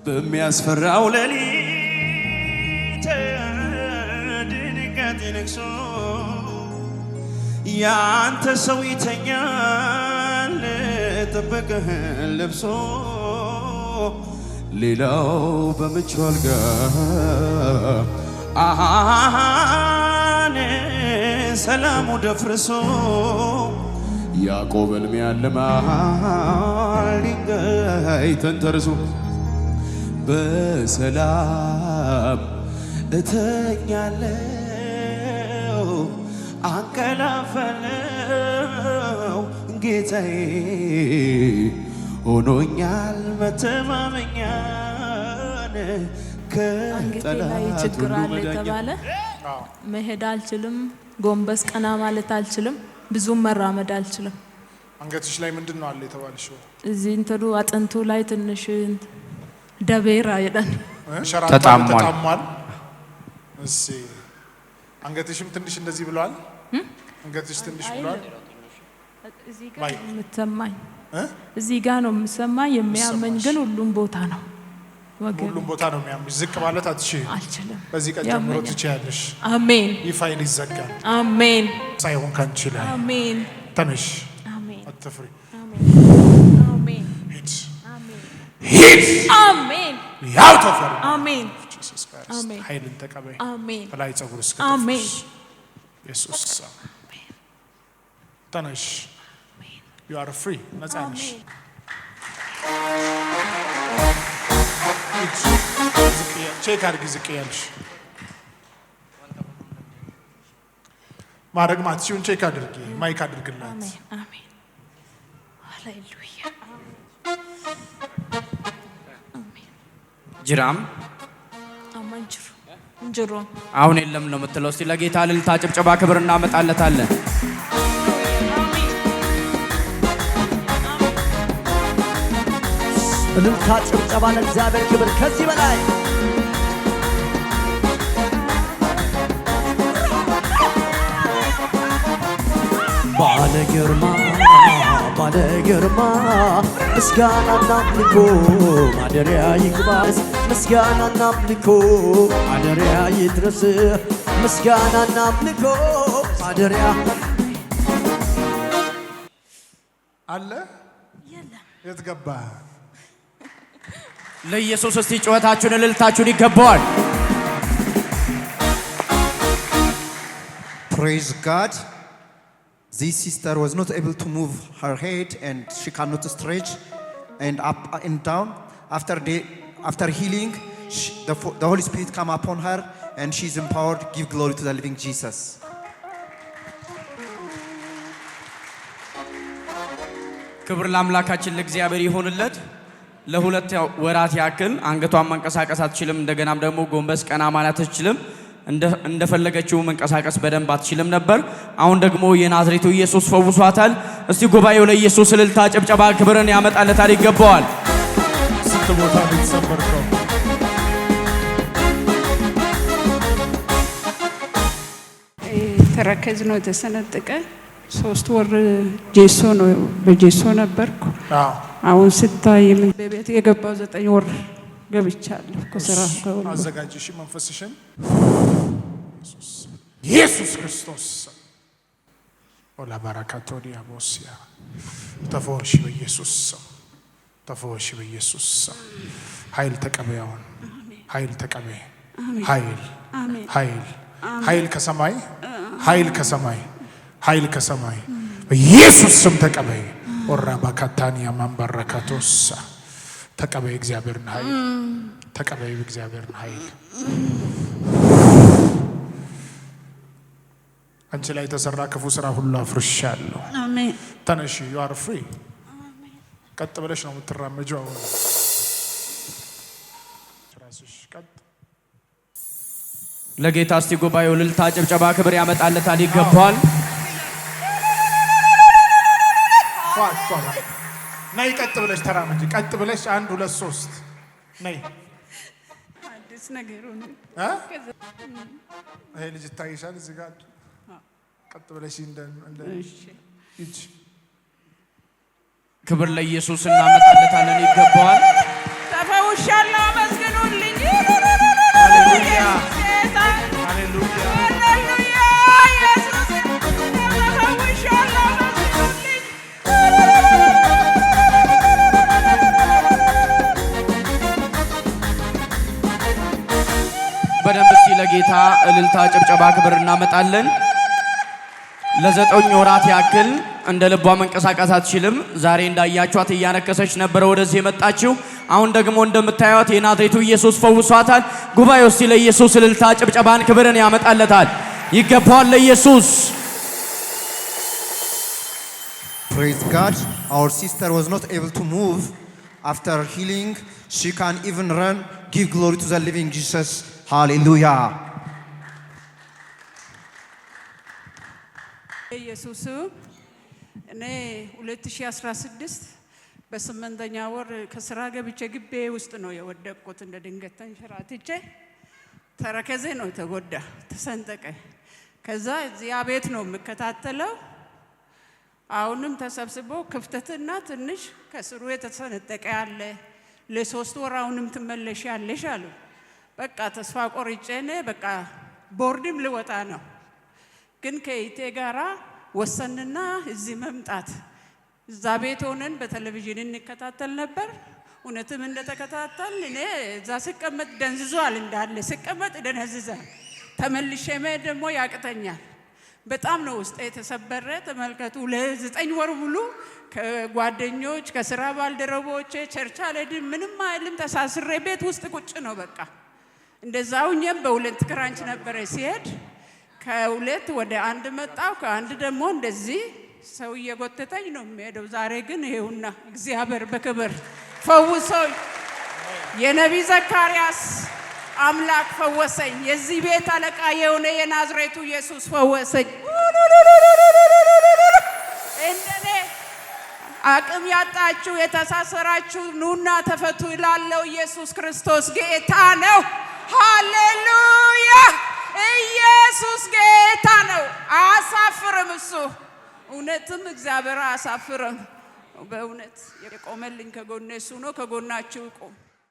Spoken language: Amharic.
በሚያስፈራው ሌሊት ድንገት ነግሶ ያንተ ሰው ይተኛል ጥበቃህን ለብሶ ሌላው በምቹ አልጋ ሰላሙ ደፍርሶ ያዕቆብ ሕልም ያልማል ድንጋይ ተንተርሶ በሰላም እተኛለሁ አንቀላፋለሁ ጌታዬ ሆኖኛል መተማመኛን ከጠላት ችግር አለ ተባለ። መሄድ አልችልም፣ ጎንበስ ቀና ማለት አልችልም፣ ብዙም መራመድ አልችልም። አንገትሽ ላይ ምንድነው አለ የተባልሽው? እዚህ እንትዱ አጥንቱ ላይ ትንሽ ደቤራ ይላል ተጣሟል። እሺ አንገትሽም ትንሽ እንደዚህ ብሏል። አንገትሽ ትንሽ ብሏል። እዚህ ጋር ነው የምትሰማኝ፣ እዚህ ጋር ነው የምሰማኝ። የሚያመኝ ግን ሁሉም ቦታ ነው። ሁሉም ቦታ ነው የሚያምሽ። ዝቅ ማለት አልችልም። በዚህ ቀን ጀምሮ ትችያለሽ። አሜን። ይፋይል ይዘጋል። አሜን። ሳይሆን ካንቺ ላይ አሜን። ተነሽ። አሜን። አትፍሪ። አሜን። አሜን። ሂድ። ሂድ። አሜን። ያው ተፈሪ። አሜን። አሜን። ኃይልን ተቀበይ። አሜን። በላይ ጸጉር እስከ አሜን። ኢየሱስ ተነሽ። You are free. ነፃ ነሽ። ቼክ አድርጊ። ዝቅ ያልሽ ማድረግ ማትሽውን ቼክ አድርጊ። ማይክ አድርግላት። አሜን። ሃሌሉያ። ጅራም አማንጅሩ እንጅሩ አሁን የለም ነው የምትለው። እስቲ ለጌታ እልልታ ጭብጨባ ክብር እናመጣለታለን። እልልታ ጭብጨባ ለእግዚአብሔር ክብር ከዚህ በላይ ባለ ግርማ ምስጋናና አምልኮ ማደሪያ ይግባ። ምስጋናና አምልኮ ማደሪያ ይድረስ። ምስጋናና አምልኮ ማደሪያ አለ የት ገባ? ለኢየሱስ እስቲ ጩኸታችሁን እልልታችሁን ይገባዋል። Praise God. This sister was not able to move her head and she cannot stretch and up and down. After healing, the Holy Spirit come upon her and she's empowered. Give glory to the living Jesus. ክብር ለአምላካችን ለእግዚአብሔር ይሁንለት። ለሁለት ወራት ያክል አንገቷን መንቀሳቀስ አትችልም። እንደገናም ደግሞ ጎንበስ ቀና ማለት አትችልም። እንደፈለገችው መንቀሳቀስ በደንብ አትችልም ነበር። አሁን ደግሞ የናዝሬቱ ኢየሱስ ፈውሷታል። እስቲ ጉባኤው ለኢየሱስ እልልታ ጭብጨባ ክብርን ያመጣለታል፣ ይገባዋል። ስንት ቦታ ተሰበርከው? ተረከዝ ነው የተሰነጠቀ። 3 ወር ጄሶ ነው በጄሶ ነበርኩ። አሁን ስታይ በቤት የገባው 9 ወር ገብቻለሁ። ከስራ ከሁሉ አዘጋጅሽ መንፈስሽን ኢየሱስ ክርስቶስ ወላ ባራካቶ ዲያቦሲያ ተፈወሽ በኢየሱስ ስም፣ ተፈወሽ በኢየሱስ ስም። ኃይል ተቀበያውን፣ ኃይል ተቀበይ። ኃይል ኃይል ከሰማይ፣ ኃይል ከሰማይ፣ ኃይል ከሰማይ በኢየሱስ ስም ተቀበይ። ወራ ባካታኒያ ማንበረካቶስ ተቀበይ። እግዚአብሔርን ኃይል ተቀበይ። እግዚአብሔርን ኃይል አንቺ ላይ የተሰራ ክፉ ስራ ሁሉ አፍርሻለሁ። አሜን። ተነሺ። you are free። ቀጥ ብለሽ ነው የምትራመጂው። አሁን ራስሽ ቀጥ። ለጌታ እስቲ ጉባኤው እልልታ ጭብጨባ ክብር ያመጣለታል፣ ይገባዋል። ነይ ቀጥ ብለሽ ተራመጂ። ቀጥ ብለሽ 1 2 3 ነይ። አዲስ ነገር ነው። ይሄ ልጅ ታይሻል እዚህ ጋር ቀጥ ብለሽ እንደ እሺ። ክብር ለኢየሱስ እናመጣለታለን፣ ይገባዋል። ተፈውሻለሁ። በደንብ እስቲ ለጌታ እልልታ ጭብጨባ ክብር እናመጣለን። ለ9 ወራት ያክል እንደ ልቧ መንቀሳቀስ አትችልም። ዛሬ እንዳያችኋት እያነከሰች ነበር ወደዚህ የመጣችው። አሁን ደግሞ እንደምታዩት የናዝሬቱ ኢየሱስ ፈውሷታል። ጉባኤው እስቲ ለኢየሱስ እልልታ ጭብጨባን ክብርን ያመጣለታል። ይገባዋል ለኢየሱስ። Praise God. Our sister was not able to move. After healing, she can even run. Give glory to the living Jesus. Hallelujah. ኢየሱስ እኔ 2016 በ8ኛ ወር ከስራ ገብቼ ግቤ ውስጥ ነው የወደቅኩት። እንደ ድንገት ተንሸራትቼ ተረከዜ ነው ተጎዳ ተሰንጠቀ። ከዛ እዚያ ቤት ነው የምከታተለው። አሁንም ተሰብስቦ ክፍተትና ትንሽ ከስሩ የተሰነጠቀ ያለ ለ3 ወር አሁንም ትመለሽ ያለሽ አሉ። በቃ ተስፋ ቆርጬ ነኝ። በቃ ቦርድም ልወጣ ነው። ግን ከኢቴ ጋራ ወሰንና እዚህ መምጣት እዛ ቤት ሆነን በቴሌቪዥን እንከታተል ነበር። እውነትም እንደተከታተል እኔ እዛ ስቀመጥ ደንዝዟል እንዳለ ስቀመጥ ደነዝዛል። ተመልሼ መሄድ ደግሞ ያቅተኛል። በጣም ነው ውስጤ የተሰበረ። ተመልከቱ ለ9 ወር ሙሉ ከጓደኞች ከስራ ባልደረቦቼ ቸርች አልሄድም ምንም አይልም። ተሳስሬ ቤት ውስጥ ቁጭ ነው በቃ። እንደዛውኛም በ2 ክራንች ነበረ ሲሄድ ከ2 ወደ 1 መጣው። ከ1 ደግሞ እንደዚህ ሰው እየጎተተኝ ነው የሚሄደው። ዛሬ ግን ይሄውና እግዚአብሔር በክብር ፈውሶኝ የነቢይ ዘካርያስ አምላክ ፈወሰኝ። የዚህ ቤት አለቃ የሆነ የናዝሬቱ ኢየሱስ ፈወሰኝ። እንደኔ አቅም ያጣችሁ የተሳሰራችሁ ኑና ተፈቱ ይላለው። ኢየሱስ ክርስቶስ ጌታ ነው። ሃሌሉያ! ኢየሱስ ጌታ ነው። አሳፍርም እሱ እውነትም እግዚአብሔር አሳፍርም። በእውነት የቆመልኝ ከጎኔ እሱ ነው። ከጎናችሁ ይቆም።